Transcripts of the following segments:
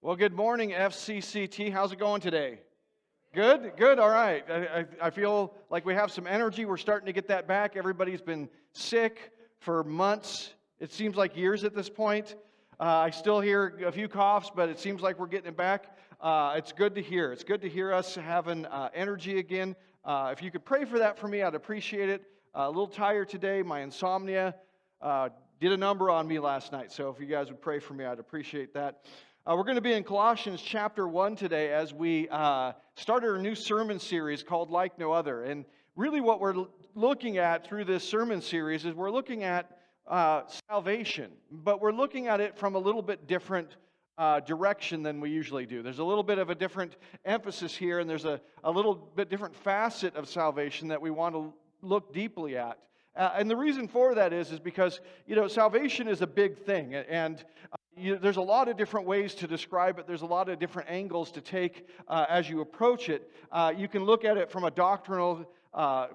Well, good morning, FCCT. How's it going today? Good, good, all right. I feel like we have some energy. We're starting to get that back. Everybody's been sick for months. It seems like years at this point. I still hear a few coughs, but it seems like we're getting it back. It's good to hear. It's good to hear us having energy again. If you could pray for that for me, I'd appreciate it. A little tired today. My insomnia did a number on me last night. So if you guys would pray for me, I'd appreciate that. We're going to be in Colossians chapter 1 today as we started a new sermon series called Like No Other. And really what we're looking at through this sermon series is we're looking at salvation, but we're looking at it from a little bit different direction than we usually do. There's a little bit of a different emphasis here, and there's a little bit different facet of salvation that we want to look deeply at. And the reason for that is because, salvation is a big thing, and there's a lot of different ways to describe it. There's a lot of different angles to take as you approach it. You can look at it from a doctrinal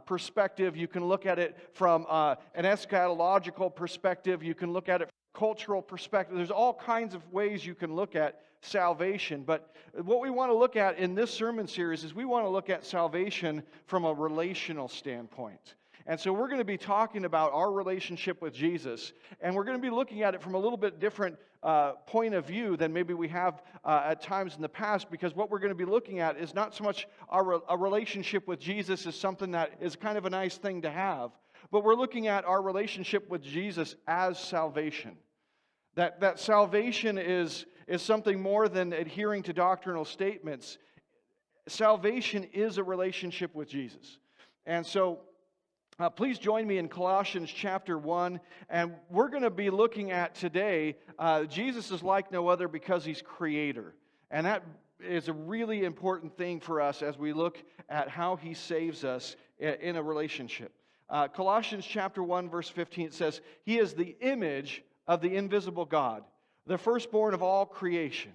perspective. You can look at it from an eschatological perspective. You can look at it from a cultural perspective. There's all kinds of ways you can look at salvation. But what we want to look at in this sermon series is we want to look at salvation from a relational standpoint. And so we're going to be talking about our relationship with Jesus, and we're going to be looking at it from a little bit different point of view than maybe we have at times in the past, because what we're going to be looking at is not so much a relationship with Jesus as something that is kind of a nice thing to have, but we're looking at our relationship with Jesus as salvation. That salvation is something more than adhering to doctrinal statements. Salvation is a relationship with Jesus. And so please join me in Colossians chapter 1, and we're going to be looking at today, Jesus is like no other because He's Creator. And that is a really important thing for us as we look at how He saves us in a relationship. Colossians chapter 1, verse 15, it says, He is the image of the invisible God, the firstborn of all creation.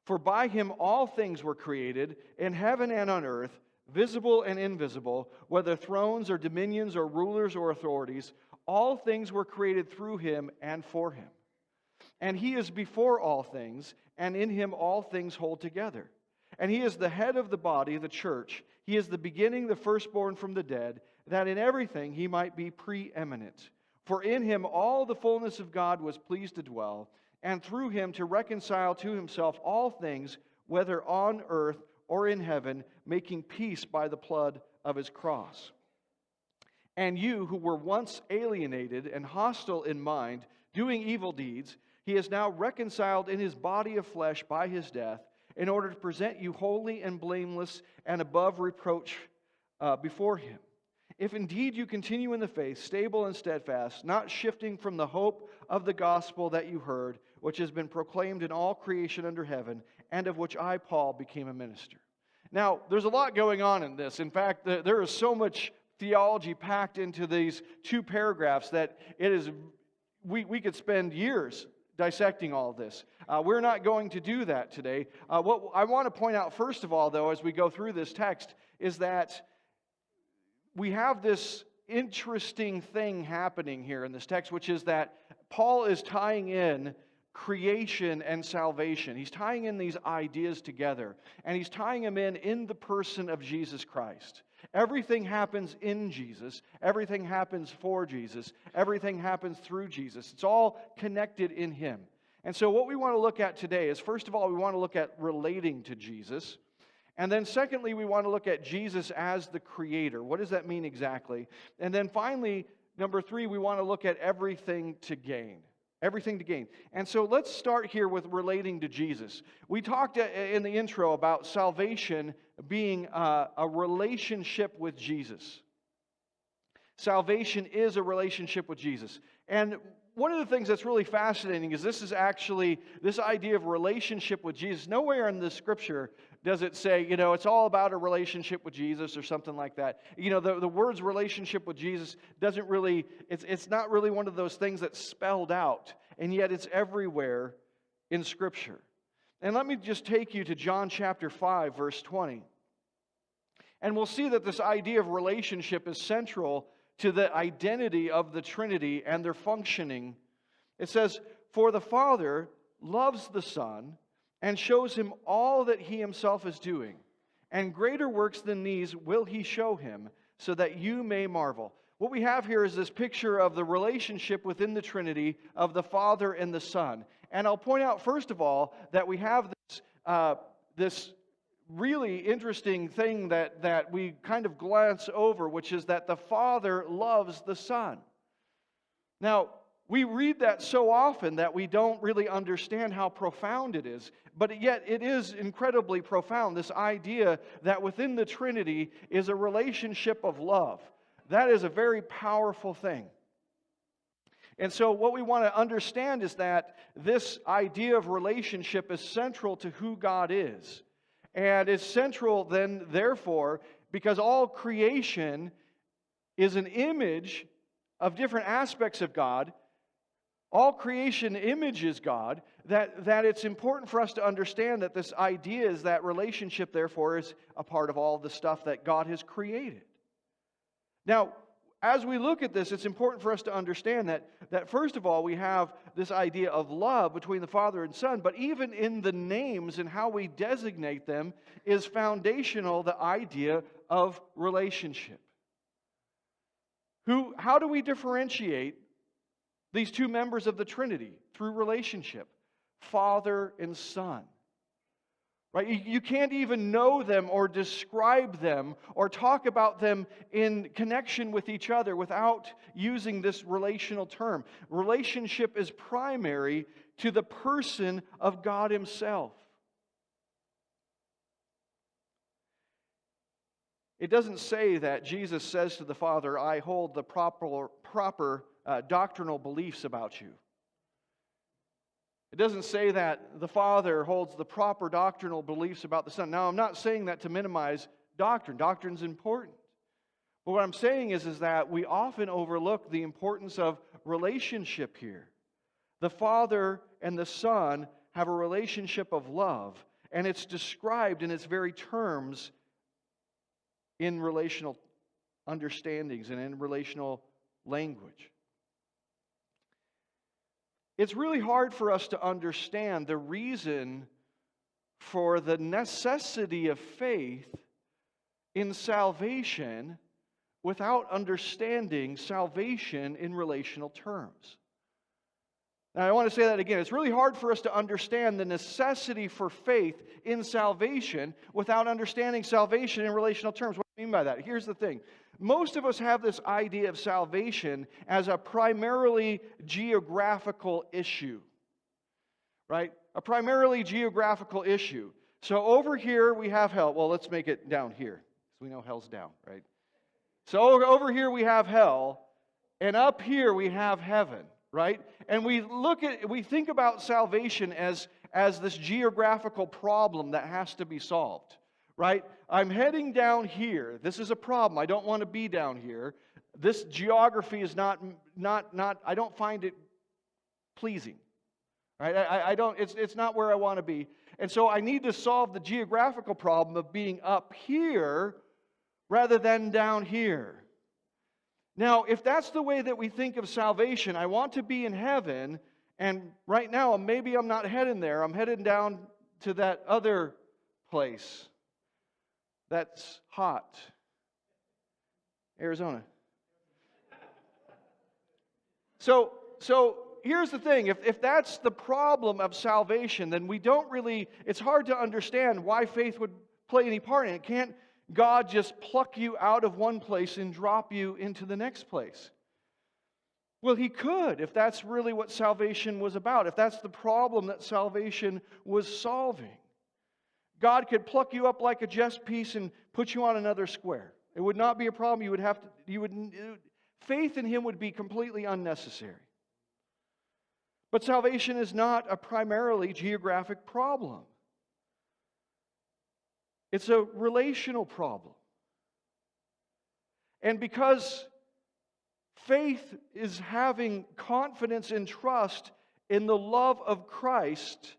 For by Him all things were created, in heaven and on earth, visible and invisible, whether thrones or dominions or rulers or authorities, all things were created through Him and for Him. And He is before all things, and in Him all things hold together. And He is the head of the body, the church. He is the beginning, the firstborn from the dead, that in everything He might be preeminent. For in Him all the fullness of God was pleased to dwell, and through Him to reconcile to Himself all things, whether on earth or in heaven, making peace by the blood of His cross. And you who were once alienated and hostile in mind, doing evil deeds, He is now reconciled in His body of flesh by His death, in order to present you holy and blameless and above reproach before Him. If indeed you continue in the faith, stable and steadfast, not shifting from the hope of the gospel that you heard, which has been proclaimed in all creation under heaven, and of which I, Paul, became a minister. Now, there's a lot going on in this. In fact, there is so much theology packed into these two paragraphs that we could spend years dissecting all of this. We're not going to do that today. What I want to point out first of all, though, as we go through this text, is that we have this interesting thing happening here in this text, which is that Paul is tying in creation and salvation. He's tying in these ideas together, and he's tying them in the person of Jesus Christ. Everything happens in Jesus. Everything happens for Jesus. Everything happens through Jesus. It's all connected in Him. And so what we want to look at today is, first of all, we want to look at relating to Jesus. And then secondly, we want to look at Jesus as the Creator. What does that mean exactly? And then finally, number 3, we want to look at everything to gain. Everything to gain. And so let's start here with relating to Jesus. We talked in the intro about salvation being a relationship with Jesus. Salvation is a relationship with Jesus. And one of the things that's really fascinating is this idea of relationship with Jesus. Nowhere in the Scripture does it say, it's all about a relationship with Jesus or something like that. The words relationship with Jesus doesn't really, it's not really one of those things that's spelled out, and yet it's everywhere in Scripture. And let me just take you to John chapter 5, verse 20. And we'll see that this idea of relationship is central to the identity of the Trinity and their functioning. It says, "For the Father loves the Son and shows him all that he himself is doing. And greater works than these will he show him, so that you may marvel. What we have here is this picture of the relationship within the Trinity of the Father and the Son. And I'll point out, first of all, that we have this really interesting thing that we kind of glance over, which is that the Father loves the Son. Now, we read that so often that we don't really understand how profound it is. But yet it is incredibly profound, this idea that within the Trinity is a relationship of love. That is a very powerful thing. And so what we want to understand is that this idea of relationship is central to who God is. And it's central then, therefore, because all creation is an image of different aspects of God. All creation images God, that it's important for us to understand that this idea is that relationship, therefore, is a part of all the stuff that God has created. Now, as we look at this, it's important for us to understand that first of all, we have this idea of love between the Father and Son, but even in the names and how we designate them is foundational, the idea of relationship. How do we differentiate these two members of the Trinity? Through relationship, Father and Son. Right? You can't even know them or describe them or talk about them in connection with each other without using this relational term. Relationship is primary to the person of God Himself. It doesn't say that Jesus says to the Father, I hold the proper doctrinal beliefs about you. It doesn't say that the Father holds the proper doctrinal beliefs about the Son. Now, I'm not saying that to minimize doctrine. Doctrine's important. But what I'm saying is that we often overlook the importance of relationship here. The Father and the Son have a relationship of love, and it's described in its very terms in relational understandings and in relational language. It's really hard for us to understand the reason for the necessity of faith in salvation without understanding salvation in relational terms. Now, I want to say that again. It's really hard for us to understand the necessity for faith in salvation without understanding salvation in relational terms. What do I mean by that? Here's the thing. Most of us have this idea of salvation as a primarily geographical issue, right? A primarily geographical issue. So over here we have hell. Well, let's make it down here, because we know hell's down, right? So over here we have hell, and up here we have heaven, right? And we think about salvation as this geographical problem that has to be solved. Right? I'm heading down here. This is a problem. I don't want to be down here. This geography is not I don't find it pleasing. Right? I don't, it's not where I want to be. And so I need to solve the geographical problem of being up here rather than down here. Now, if that's the way that we think of salvation, I want to be in heaven, and right now maybe I'm not heading there. I'm heading down to that other place. That's hot. Arizona. So here's the thing. If that's the problem of salvation, then it's hard to understand why faith would play any part in it. Can't God just pluck you out of one place and drop you into the next place? Well, He could, if that's really what salvation was about, if that's the problem that salvation was solving. God could pluck you up like a chess piece and put you on another square. It would not be a problem. Faith in Him would be completely unnecessary. But salvation is not a primarily geographic problem. It's a relational problem. And because faith is having confidence and trust in the love of Christ,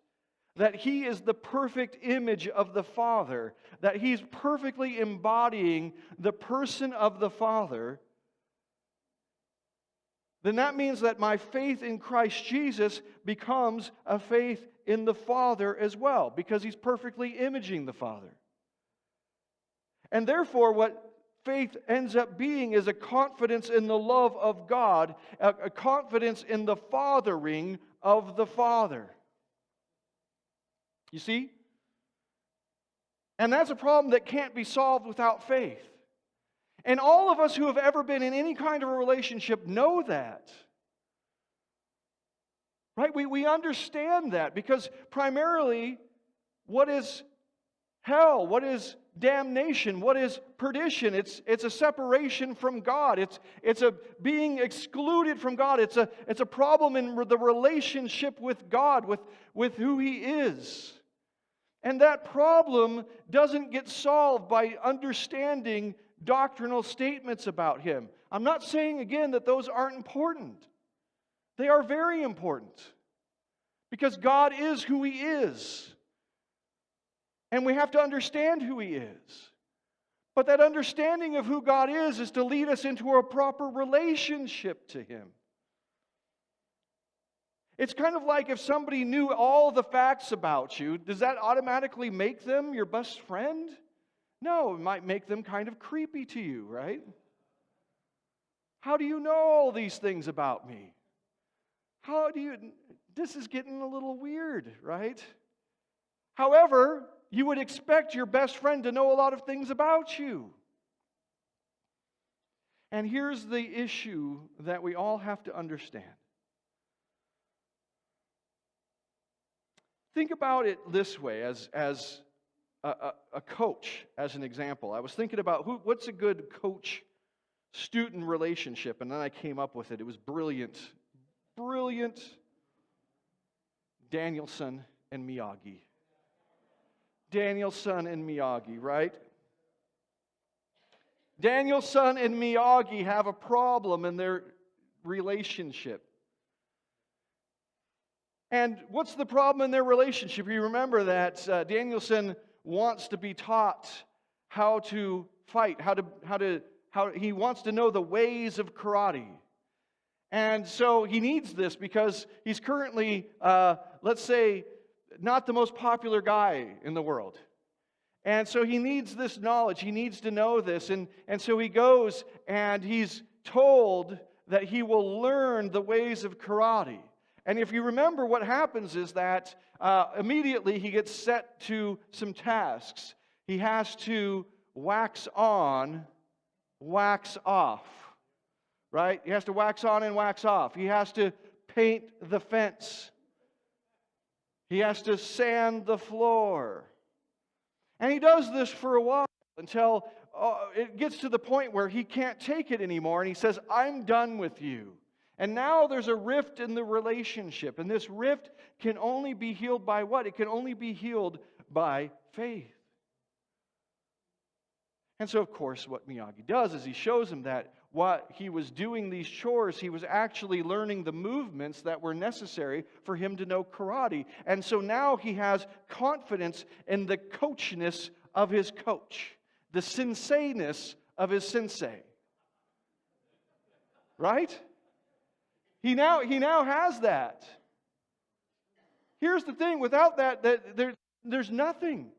that He is the perfect image of the Father, that He's perfectly embodying the person of the Father, then that means that my faith in Christ Jesus becomes a faith in the Father as well, because He's perfectly imaging the Father. And therefore, what faith ends up being is a confidence in the love of God, a confidence in the fathering of the Father. You see? And that's a problem that can't be solved without faith. And all of us who have ever been in any kind of a relationship know that. Right? We understand that, because primarily, what is hell? What is damnation? What is perdition? It's a separation from God. It's a being excluded from God. It's a problem in the relationship with God, with who He is. And that problem doesn't get solved by understanding doctrinal statements about Him. I'm not saying again that those aren't important. They are very important, because God is who He is. And we have to understand who He is. But that understanding of who God is to lead us into a proper relationship to Him. It's kind of like if somebody knew all the facts about you, does that automatically make them your best friend? No, it might make them kind of creepy to you, right? How do you know all these things about me? This is getting a little weird, right? However, you would expect your best friend to know a lot of things about you. And here's the issue that we all have to understand. Think about it this way, as a coach, as an example. I was thinking about what's a good coach-student relationship, and then I came up with it. It was brilliant. Brilliant. Daniel-san and Miyagi. Daniel-san and Miyagi, right? Daniel-san and Miyagi have a problem in their relationship. And what's the problem in their relationship? You remember that Daniel-san wants to be taught how to fight, how he wants to know the ways of karate. And so he needs this because he's currently, let's say, not the most popular guy in the world. And so he needs this knowledge. He needs to know this. And so he goes and he's told that he will learn the ways of karate. And if you remember, what happens is that immediately he gets set to some tasks. He has to wax on, wax off. Right? He has to wax on and wax off. He has to paint the fence. He has to sand the floor. And he does this for a while until it gets to the point where he can't take it anymore. And he says, I'm done with you. And now there's a rift in the relationship. And this rift can only be healed by what? It can only be healed by faith. And so, of course, what Miyagi does is he shows him that while he was doing these chores, he was actually learning the movements that were necessary for him to know karate. And so now he has confidence in the coachness of his coach, the sensei-ness of his sensei. Right? He now has that. Here's the thing, without that there's nothing.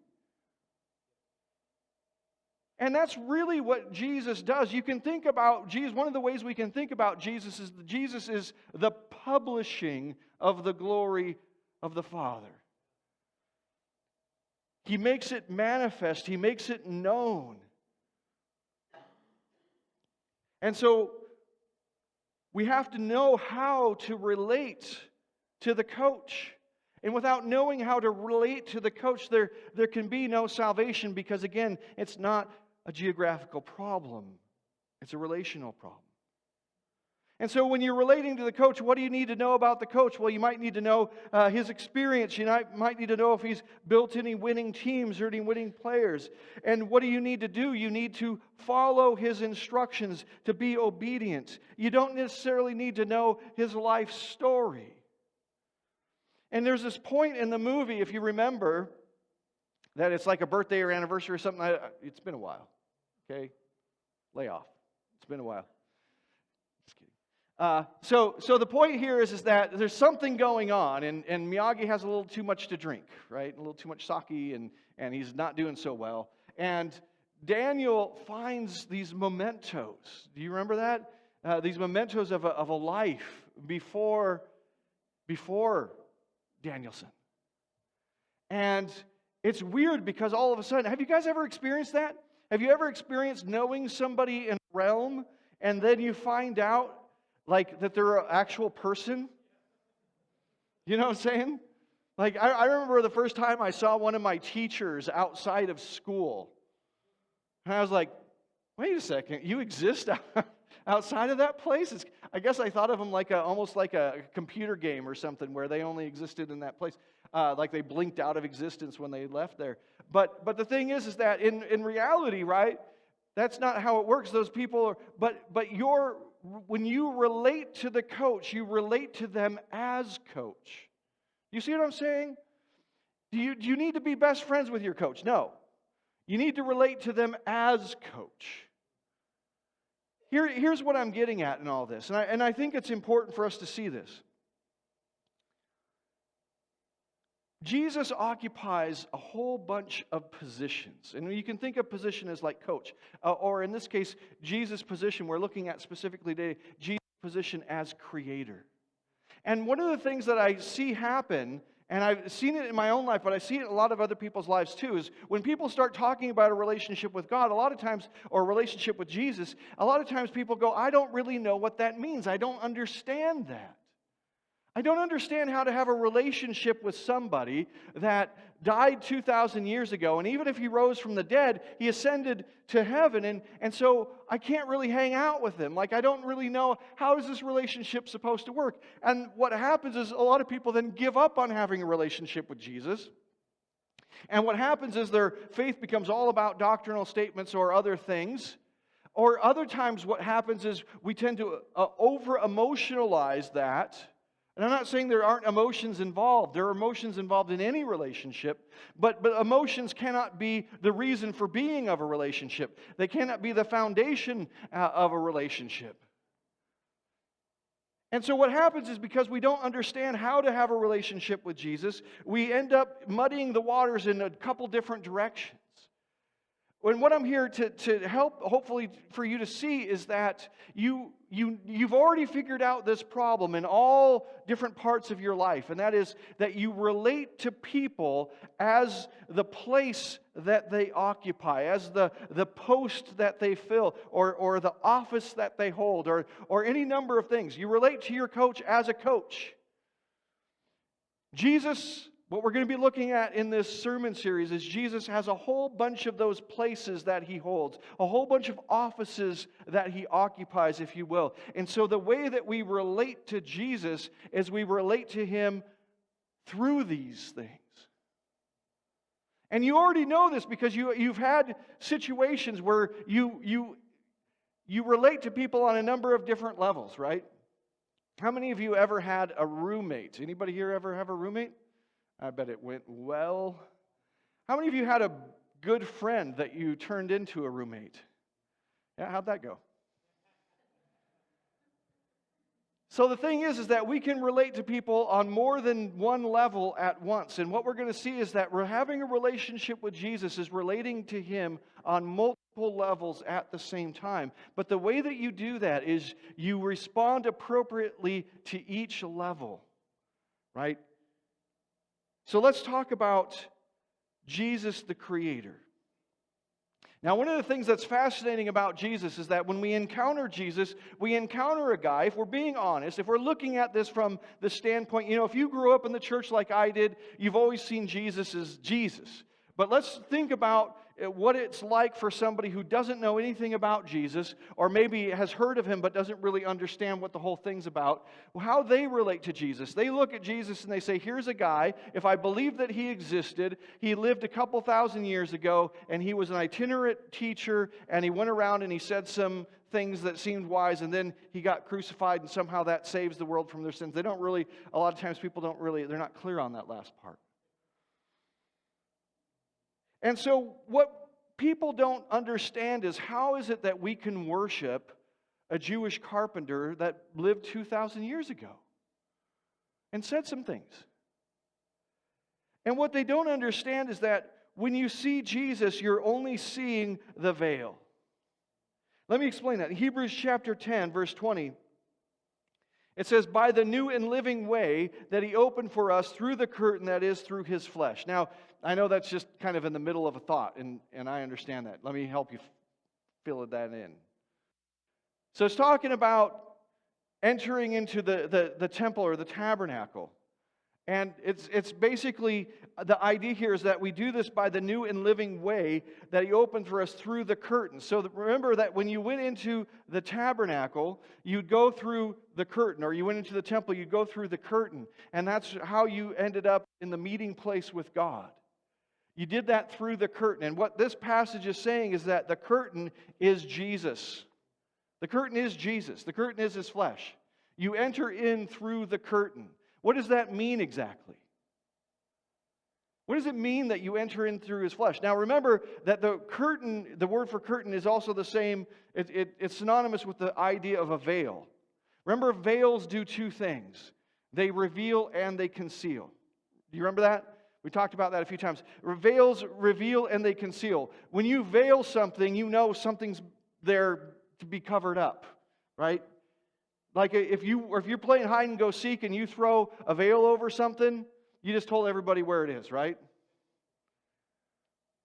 And that's really what Jesus does. You can think about Jesus, one of the ways we can think about Jesus is that Jesus is the publishing of the glory of the Father. He makes it manifest. He makes it known. And so we have to know how to relate to the coach. And without knowing how to relate to the coach, there can be no salvation, because, again, it's not a geographical problem. It's a relational problem. And so when you're relating to the coach, what do you need to know about the coach? Well, you might need to know his experience. You might need to know if he's built any winning teams or any winning players. And what do you need to do? You need to follow his instructions, to be obedient. You don't necessarily need to know his life story. And there's this point in the movie, if you remember, that it's like a birthday or anniversary or something. It's been a while. Okay? Lay off. It's been a while. Just kidding. So the point here is that there's something going on, and Miyagi has a little too much to drink, right? A little too much sake, and he's not doing so well. And Daniel finds these mementos. Do you remember that? These mementos of a life before Danielson. And it's weird because all of a sudden, have you guys ever experienced that? Have you ever experienced knowing somebody in a realm and then you find out like that they're an actual person? You know what I'm saying? Like I remember the first time I saw one of my teachers outside of school. And I was like, wait a second, you exist outside of that place? I guess I thought of them like almost like a computer game or something where they only existed in that place. Like they blinked out of existence when they left there. But the thing is that in reality, right, that's not how it works. Those people are, but when you relate to the coach, you relate to them as coach. You see what I'm saying? Do you need to be best friends with your coach? No. You need to relate to them as coach. Here's what I'm getting at in all this, and I think it's important for us to see this. Jesus occupies a whole bunch of positions. And you can think of position as like coach. Or in this case, Jesus' position, we're looking at specifically today, Jesus' position as creator. And one of the things that I see happen, and I've seen it in my own life, but I see it in a lot of other people's lives too, is when people start talking about a relationship with God, a lot of times, or a relationship with Jesus, a lot of times people go, I don't really know what that means. I don't understand that. I don't understand how to have a relationship with somebody that died 2,000 years ago, and even if he rose from the dead, he ascended to heaven, and so I can't really hang out with him. Like, I don't really know, how is this relationship supposed to work? And what happens is a lot of people then give up on having a relationship with Jesus. And what happens is their faith becomes all about doctrinal statements or other things. Or other times what happens is we tend to over-emotionalize that. And I'm not saying there aren't emotions involved. There are emotions involved in any relationship, but emotions cannot be the reason for being of a relationship. They cannot be the foundation of a relationship. And so what happens is because we don't understand how to have a relationship with Jesus, we end up muddying the waters in a couple different directions. And what I'm here to help, hopefully, for you to see is that you've already figured out this problem in all different parts of your life, and that is that you relate to people as the place that they occupy, as the post that they fill, or the office that they hold, or any number of things. You relate to your coach as a coach. Jesus, what we're going to be looking at in this sermon series is Jesus has a whole bunch of those places that he holds, a whole bunch of offices that he occupies, if you will. And so the way that we relate to Jesus is we relate to him through these things. And you already know this because you've had situations where you relate to people on a number of different levels, right? How many of you ever had a roommate? Anybody here ever have a roommate? I bet it went well. How many of you had a good friend that you turned into a roommate? Yeah, how'd that go? So the thing is that we can relate to people on more than one level at once. And what we're going to see is that we're having a relationship with Jesus is relating to him on multiple levels at the same time. But the way that you do that is you respond appropriately to each level, right? So let's talk about Jesus the Creator. Now, one of the things that's fascinating about Jesus is that when we encounter Jesus, we encounter a guy, if we're being honest, if we're looking at this from the standpoint, if you grew up in the church like I did, you've always seen Jesus as Jesus. But let's think about what it's like for somebody who doesn't know anything about Jesus, or maybe has heard of him but doesn't really understand what the whole thing's about, how they relate to Jesus. They look at Jesus and they say, here's a guy, if I believe that he existed, he lived a couple thousand years ago, and he was an itinerant teacher, and he went around and he said some things that seemed wise, and then he got crucified, and somehow that saves the world from their sins. They don't really, a lot of times people don't really, they're not clear on that last part. And so what people don't understand is how is it that we can worship a Jewish carpenter that lived 2,000 years ago and said some things. And what they don't understand is that when you see Jesus, you're only seeing the veil. Let me explain that. In Hebrews chapter 10, verse 20, it says, by the new and living way that He opened for us through the curtain that is through His flesh. Now, I know that's just kind of in the middle of a thought, and I understand that. Let me help you fill that in. So it's talking about entering into the temple or the tabernacle. And it's basically, the idea here is that we do this by the new and living way that He opened for us through the curtain. So remember that when you went into the tabernacle, you'd go through the curtain, or you went into the temple, you'd go through the curtain. And that's how you ended up in the meeting place with God. You did that through the curtain. And what this passage is saying is that the curtain is Jesus. The curtain is Jesus. The curtain is His flesh. You enter in through the curtain. What does that mean exactly? What does it mean that you enter in through His flesh? Now remember that the curtain, the word for curtain is also the same, it's synonymous with the idea of a veil. Remember, veils do two things. They reveal and they conceal. Do you remember that? We talked about that a few times. Veils reveal and they conceal. When you veil something, you know something's there to be covered up, right? Like if you're playing hide and go seek and you throw a veil over something, you just told everybody where it is, right?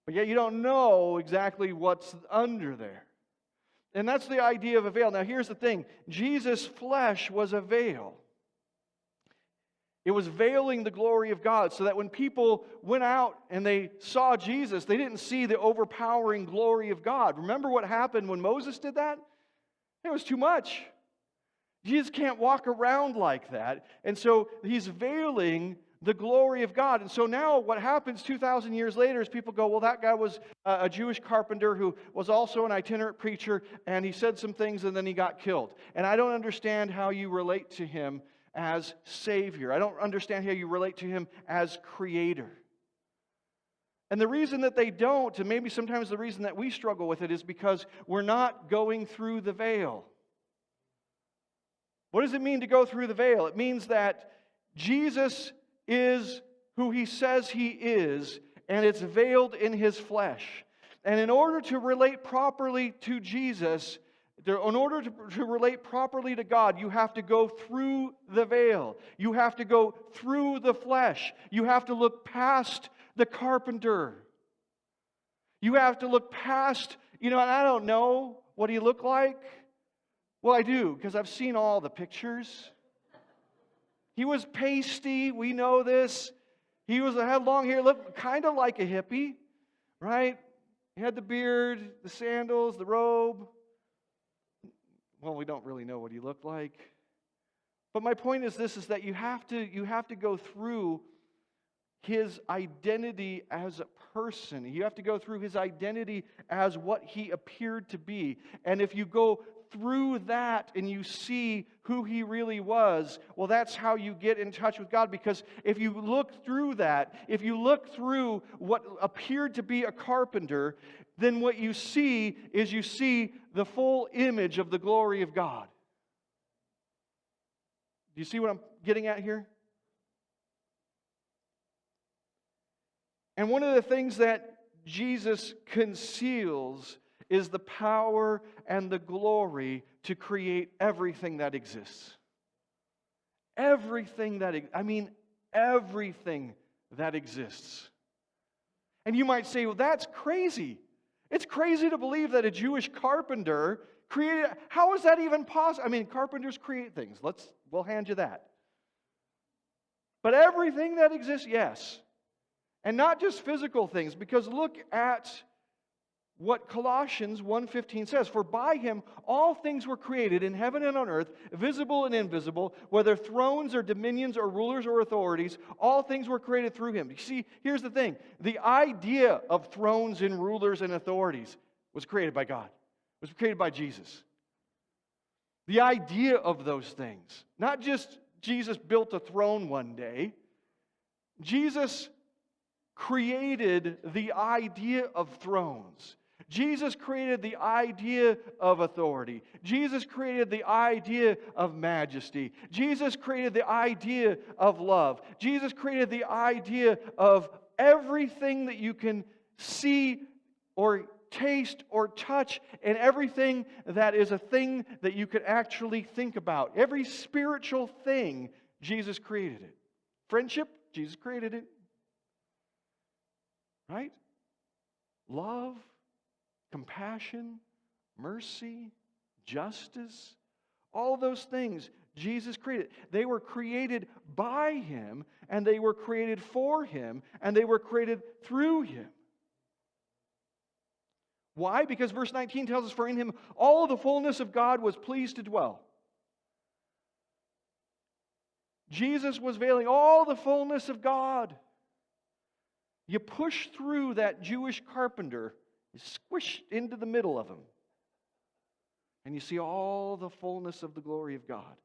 But yet you don't know exactly what's under there. And that's the idea of a veil. Now here's the thing. Jesus' flesh was a veil. It was veiling the glory of God so that when people went out and they saw Jesus, they didn't see the overpowering glory of God. Remember what happened when Moses did that? It was too much. Jesus can't walk around like that. And so He's veiling the glory of God. And so now what happens 2,000 years later is people go, well, that guy was a Jewish carpenter who was also an itinerant preacher, and he said some things and then he got killed. And I don't understand how you relate to Him as Savior. I don't understand how you relate to Him as Creator. And the reason that they don't, and maybe sometimes the reason that we struggle with it, is because we're not going through the veil. What does it mean to go through the veil? It means that Jesus is who He says He is, and it's veiled in His flesh. And in order to relate properly to Jesus, in order to relate properly to God, you have to go through the veil. You have to go through the flesh. You have to look past the carpenter. You have to look past, and I don't know what He looked like. Well, I do, because I've seen all the pictures. He was pasty, we know this. He had long hair, looked kind of like a hippie, right? He had the beard, the sandals, the robe. Well, we don't really know what he looked like. But my point is this, is that you have to go through His identity as a person. You have to go through His identity as what He appeared to be. And if you go through that and you see who He really was, well, that's how you get in touch with God. Because if you look through that, if you look through what appeared to be a carpenter, then what you see is you see the full image of the glory of God. Do you see what I'm getting at here? And one of the things that Jesus conceals is the power and the glory to create everything that exists. Everything that exists. And you might say, well, that's crazy. It's crazy to believe that a Jewish carpenter created. How is that even possible? Carpenters create things. We'll hand you that. But everything that exists, yes. And not just physical things, because look at what Colossians 1:15 says. For by Him all things were created in heaven and on earth, visible and invisible, whether thrones or dominions or rulers or authorities, all things were created through Him. You see, here's the thing. The idea of thrones and rulers and authorities was created by God. It was created by Jesus. The idea of those things. Not just Jesus built a throne one day. Jesus created the idea of thrones. Jesus created the idea of authority. Jesus created the idea of majesty. Jesus created the idea of love. Jesus created the idea of everything that you can see or taste or touch, and everything that is a thing that you could actually think about. Every spiritual thing, Jesus created it. Friendship, Jesus created it. Right? Love, compassion, mercy, justice, all those things Jesus created. They were created by Him, and they were created for Him, and they were created through Him. Why? Because verse 19 tells us, for in Him all the fullness of God was pleased to dwell. Jesus was veiling all the fullness of God. You push through that Jewish carpenter, you squish into the middle of him, and you see all the fullness of the glory of God.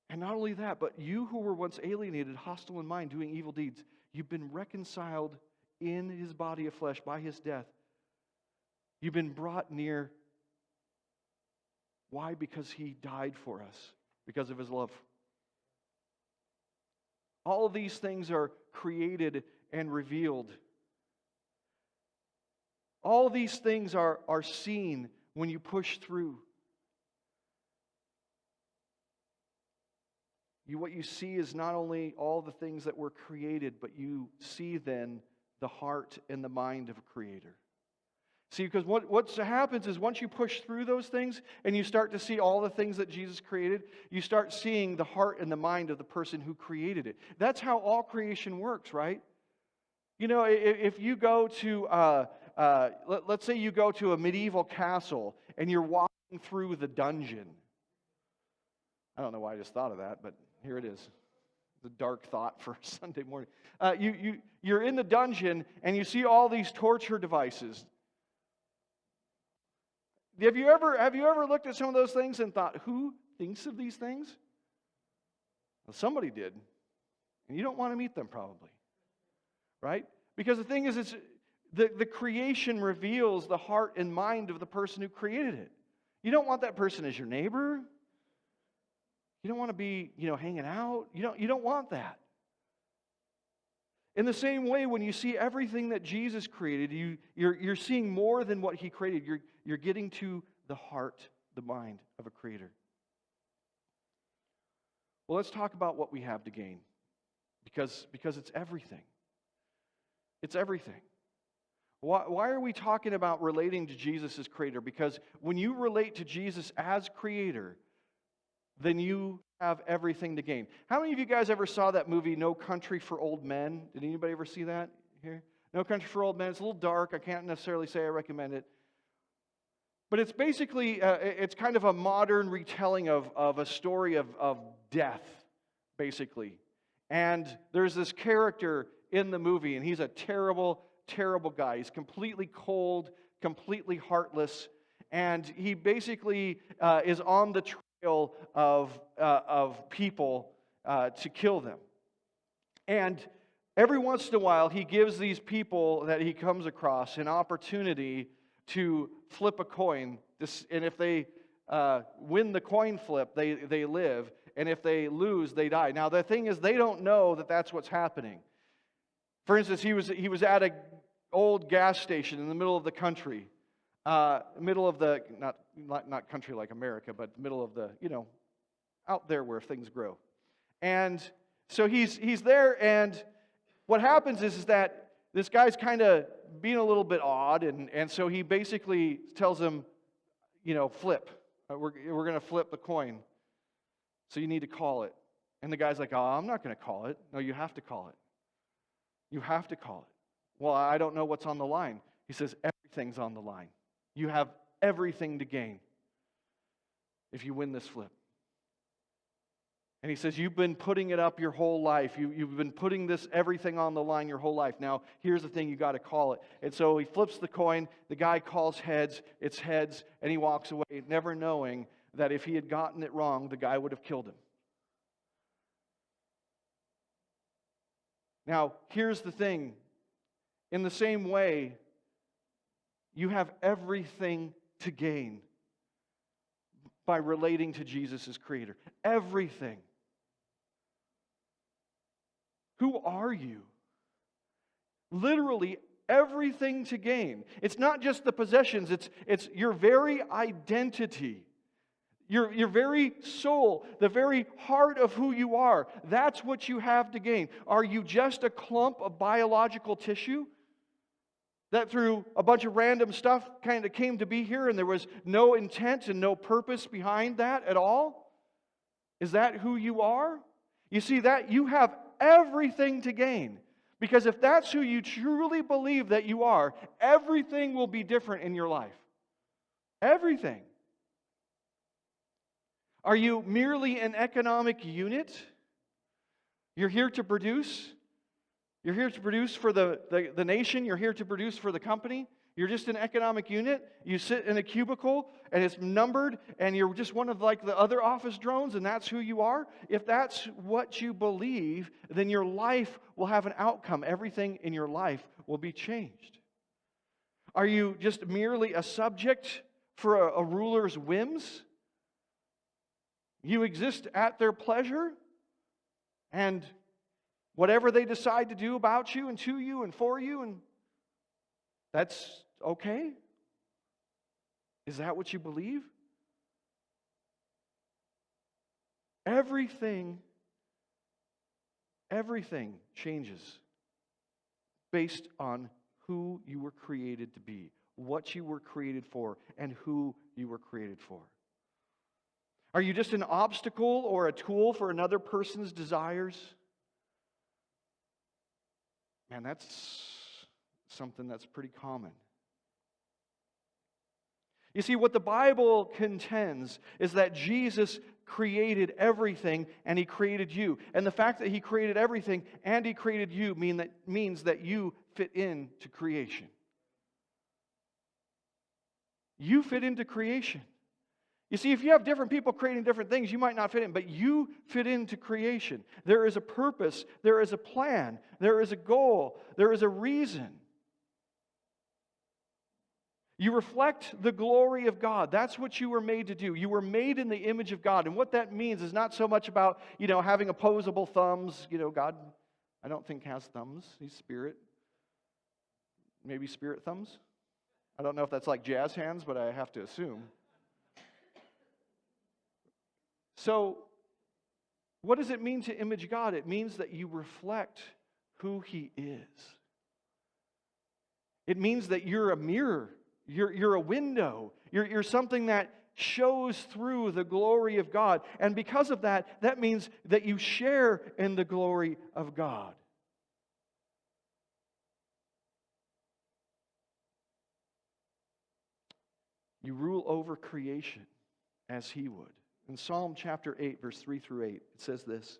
And not only that, but you who were once alienated, hostile in mind, doing evil deeds, you've been reconciled in His body of flesh by His death. You've been brought near. Why? Because He died for us, because of His love. All of these things are created and revealed. All these things are seen when you push through. What you see is not only all the things that were created, but you see then the heart and the mind of a creator. See, because what happens is once you push through those things and you start to see all the things that Jesus created, you start seeing the heart and the mind of the person who created it. That's how all creation works, right? You know, if you go to, let's say you go to a medieval castle and you're walking through the dungeon. I don't know why I just thought of that, but here it is. The dark thought for Sunday morning. You're in the dungeon and you see all these torture devices. Have you ever looked at some of those things and thought, who thinks of these things? Well, somebody did. And you don't want to meet them probably. Right? Because the thing is, the creation reveals the heart and mind of the person who created it. You don't want that person as your neighbor. You don't want to be, hanging out. You don't want that. In the same way, when you see everything that Jesus created, you're seeing more than what He created. You're getting to the heart, the mind of a creator. Well, let's talk about what we have to gain. Because it's everything. It's everything. Why are we talking about relating to Jesus as creator? Because when you relate to Jesus as creator, then you have everything to gain. How many of you guys ever saw that movie, No Country for Old Men? Did anybody ever see that here? No Country for Old Men. It's a little dark. I can't necessarily say I recommend it. But it's basically, it's kind of a modern retelling of a story of death, basically. And there's this character in the movie, and he's a terrible, terrible guy. He's completely cold, completely heartless, and he basically is on the trail of people to kill them. And every once in a while, he gives these people that he comes across an opportunity to flip a coin. And if they win the coin flip, they live. And if they lose, they die. Now, the thing is, they don't know that that's what's happening. For instance, he was at an old gas station in the middle of the country. Middle of the, not country like America, but middle of the, out there where things grow. And so he's there, and what happens is that this guy's kind of being a little bit odd, and so he basically tells him, flip. We're going to flip the coin. So you need to call it. And the guy's like, oh, I'm not going to call it. No, you have to call it. You have to call it. Well, I don't know what's on the line. He says, everything's on the line. You have everything to gain if you win this flip. And he says, you've been putting it up your whole life. You've been putting this everything on the line your whole life. Now, here's the thing, you got to call it. And so he flips the coin. The guy calls heads. It's heads. And he walks away, never knowing that if he had gotten it wrong, the guy would have killed him. Now, here's the thing. In the same way, you have everything to gain by relating to Jesus as Creator. Everything. Who are you? Literally everything to gain. It's not just the possessions, it's your very identity. Your very soul, the very heart of who you are. That's what you have to gain. Are you just a clump of biological tissue that through a bunch of random stuff kind of came to be here and there was no intent and no purpose behind that at all? Is that who you are? You see, that you have everything to gain. Because if that's who you truly believe that you are, everything will be different in your life. Everything. Are you merely an economic unit? You're here to produce. You're here to produce for the nation. You're here to produce for the company. You're just an economic unit. You sit in a cubicle and it's numbered and you're just one of like the other office drones and that's who you are. If that's what you believe, then your life will have an outcome. Everything in your life will be changed. Are you just merely a subject for a ruler's whims? You exist at their pleasure, and whatever they decide to do about you and to you and for you, and that's okay? Is that what you believe? Everything changes based on who you were created to be, what you were created for, and who you were created for. Are you just an obstacle or a tool for another person's desires? Man, that's something that's pretty common. You see, what the Bible contends is that Jesus created everything and He created you. And the fact that He created everything and He created you means that you fit into creation. You fit into creation. You see, if you have different people creating different things, you might not fit in, but you fit into creation. There is a purpose, there is a plan, there is a goal, there is a reason. You reflect the glory of God. That's what you were made to do. You were made in the image of God. And what that means is not so much about, having opposable thumbs. God, I don't think has thumbs. He's spirit. Maybe spirit thumbs? I don't know if that's like jazz hands, but I have to assume. So, what does it mean to image God? It means that you reflect who He is. It means that you're a mirror. You're a window. You're something that shows through the glory of God. And because of that, that means that you share in the glory of God. You rule over creation as He would. In Psalm chapter 8, verse 3 through 8, it says this.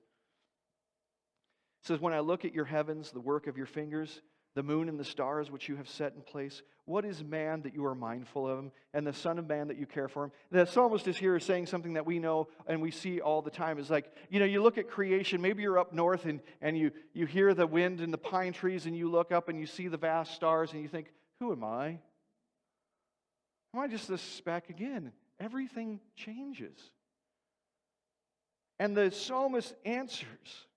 It says, "When I look at your heavens, the work of your fingers, the moon and the stars which you have set in place, what is man that you are mindful of him, and the son of man that you care for him?" The psalmist is here saying something that we know and we see all the time. It's like, you look at creation, maybe you're up north and you hear the wind and the pine trees and you look up and you see the vast stars and you think, who am I? Am I just this speck again? Everything changes. And the psalmist answers,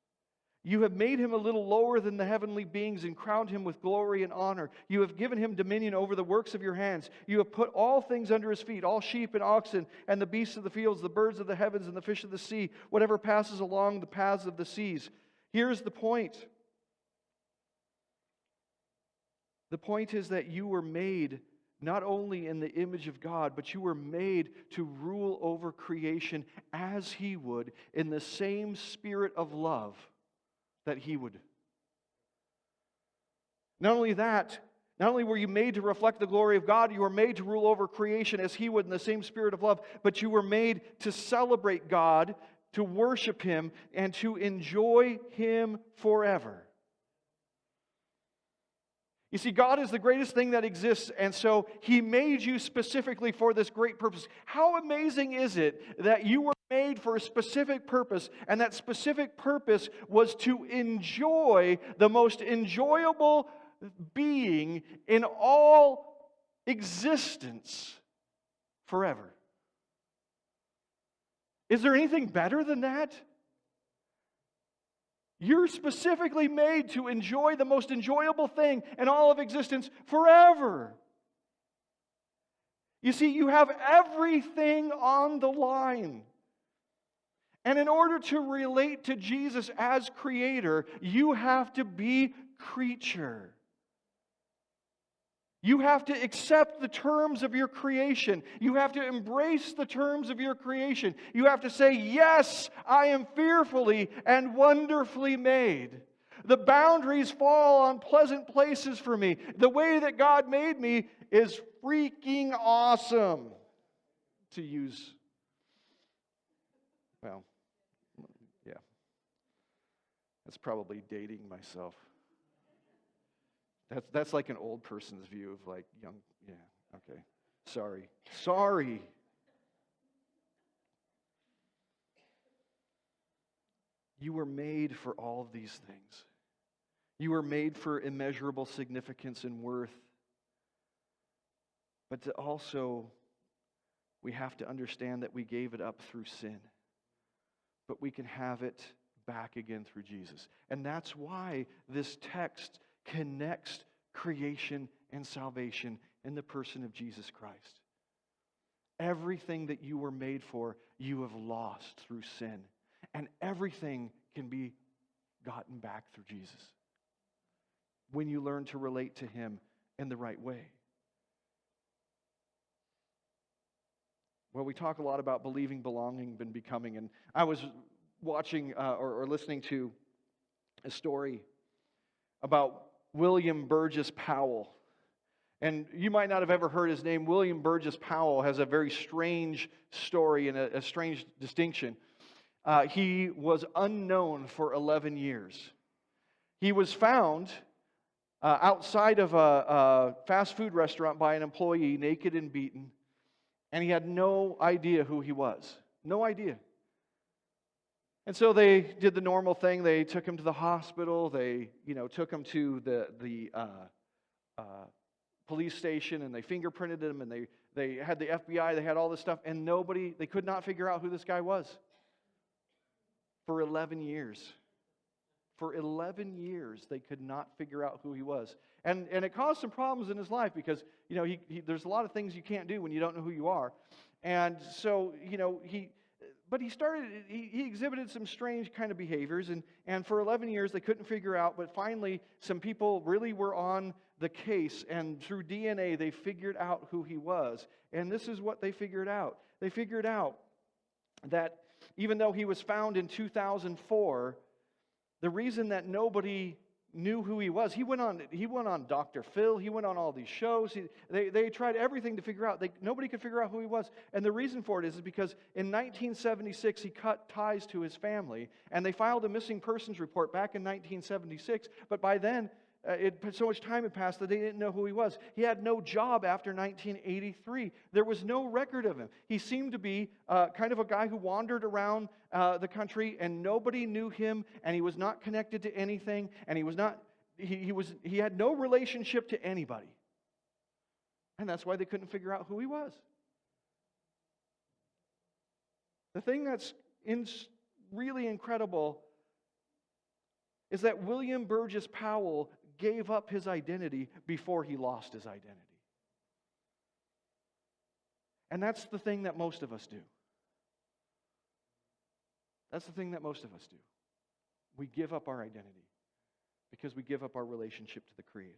"You have made him a little lower than the heavenly beings and crowned him with glory and honor. You have given him dominion over the works of your hands. You have put all things under his feet, all sheep and oxen and the beasts of the fields, the birds of the heavens and the fish of the sea, whatever passes along the paths of the seas." Here's the point. The point is that you were made not only in the image of God, but you were made to rule over creation as He would, in the same spirit of love that He would. Not only that, not only were you made to reflect the glory of God, you were made to rule over creation as He would in the same spirit of love, but you were made to celebrate God, to worship Him, and to enjoy Him forever. You see, God is the greatest thing that exists, and so He made you specifically for this great purpose. How amazing is it that you were made for a specific purpose, and that specific purpose was to enjoy the most enjoyable being in all existence forever. Is there anything better than that? You're specifically made to enjoy the most enjoyable thing in all of existence forever. You see, you have everything on the line. And in order to relate to Jesus as creator, you have to be creature. You have to accept the terms of your creation. You have to embrace the terms of your creation. You have to say, yes, I am fearfully and wonderfully made. The boundaries fall on pleasant places for me. The way that God made me is freaking awesome. To use, well, yeah. That's probably dating myself. That's like an old person's view of like young, yeah, okay. Sorry. You were made for all of these things. You were made for immeasurable significance and worth. But we have to understand that we gave it up through sin. But we can have it back again through Jesus. And that's why this text connects creation and salvation in the person of Jesus Christ. Everything that you were made for, you have lost through sin. And everything can be gotten back through Jesus when you learn to relate to Him in the right way. Well, we talk a lot about believing, belonging, and becoming. And I was watching or listening to a story about William Burgess Powell. And you might not have ever heard his name. William Burgess Powell has a very strange story and a strange distinction. He was unknown for 11 years. He was found outside of a fast food restaurant by an employee, naked and beaten, and he had no idea who he was. No idea. And so they did the normal thing. They took him to the hospital. They, took him to the police station, and they fingerprinted him, and they had the FBI. They had all this stuff, and they could not figure out who this guy was. For 11 years. For 11 years, they could not figure out who he was. And it caused some problems in his life because, there's a lot of things you can't do when you don't know who you are. And so, he exhibited some strange kind of behaviors, and for 11 years they couldn't figure out, but finally some people really were on the case, and through DNA they figured out who he was. And this is what they figured out. They figured out that even though he was found in 2004, the reason that nobody knew who he was, he went on Dr. Phil, he went on all these shows, they tried everything to figure out, nobody could figure out who he was. And the reason for it is because in 1976 he cut ties to his family, and they filed a missing persons report back in 1976, but by then so much time had passed that they didn't know who he was. He had no job after 1983. There was no record of him. He seemed to be kind of a guy who wandered around the country, and nobody knew him, and he was not connected to anything, and he had no relationship to anybody. And that's why they couldn't figure out who he was. The thing that's really incredible is that William Burgess Powell gave up his identity before he lost his identity. And that's the thing that most of us do. That's the thing that most of us do. We give up our identity because we give up our relationship to the Creator.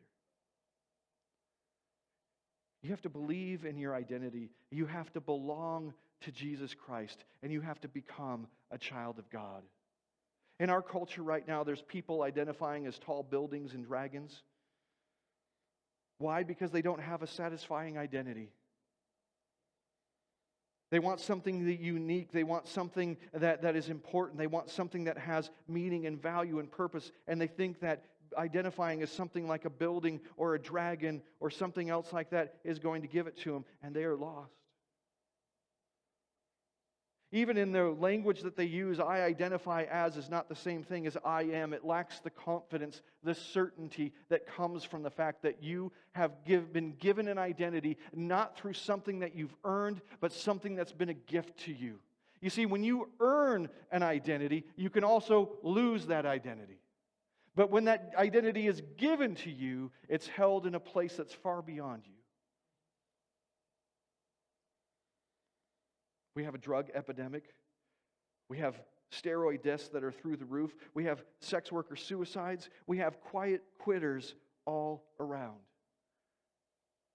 You have to believe in your identity. You have to belong to Jesus Christ, and you have to become a child of God. In our culture right now, there's people identifying as tall buildings and dragons. Why? Because they don't have a satisfying identity. They want something unique. They want something that is important. They want something that has meaning and value and purpose. And they think that identifying as something like a building or a dragon or something else like that is going to give it to them. And they are lost. Even in the language that they use, I identify as is not the same thing as I am. It lacks the confidence, the certainty that comes from the fact that you have been given an identity, not through something that you've earned, but something that's been a gift to you. You see, when you earn an identity, you can also lose that identity. But when that identity is given to you, it's held in a place that's far beyond you. We have a drug epidemic. We have steroid deaths that are through the roof. We have sex worker suicides. We have quiet quitters all around.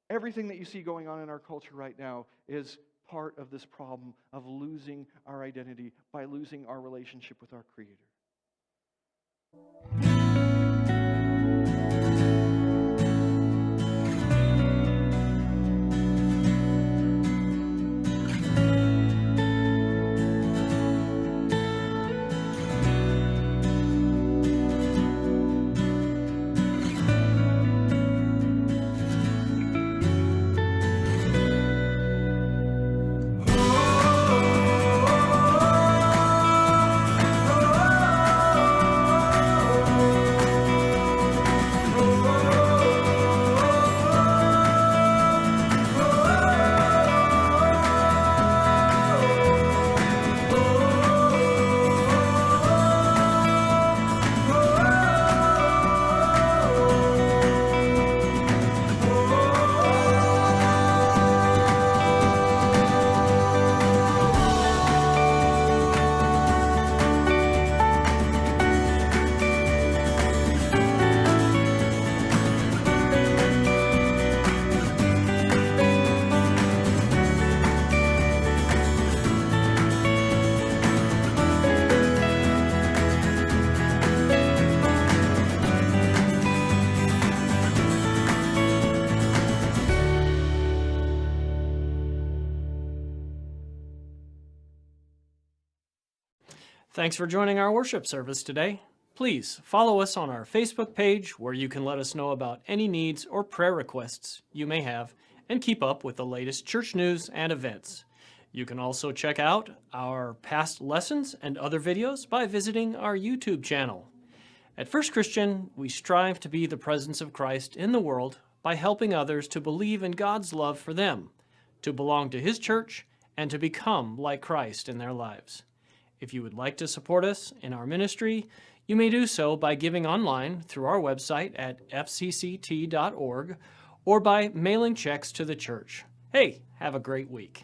Everything that you see going on in our culture right now is part of this problem of losing our identity by losing our relationship with our Creator. Thanks for joining our worship service today. Please follow us on our Facebook page where you can let us know about any needs or prayer requests you may have and keep up with the latest church news and events. You can also check out our past lessons and other videos by visiting our YouTube channel. At First Christian, we strive to be the presence of Christ in the world by helping others to believe in God's love for them, to belong to His church, and to become like Christ in their lives. If you would like to support us in our ministry, you may do so by giving online through our website at fcct.org or by mailing checks to the church. Hey, have a great week.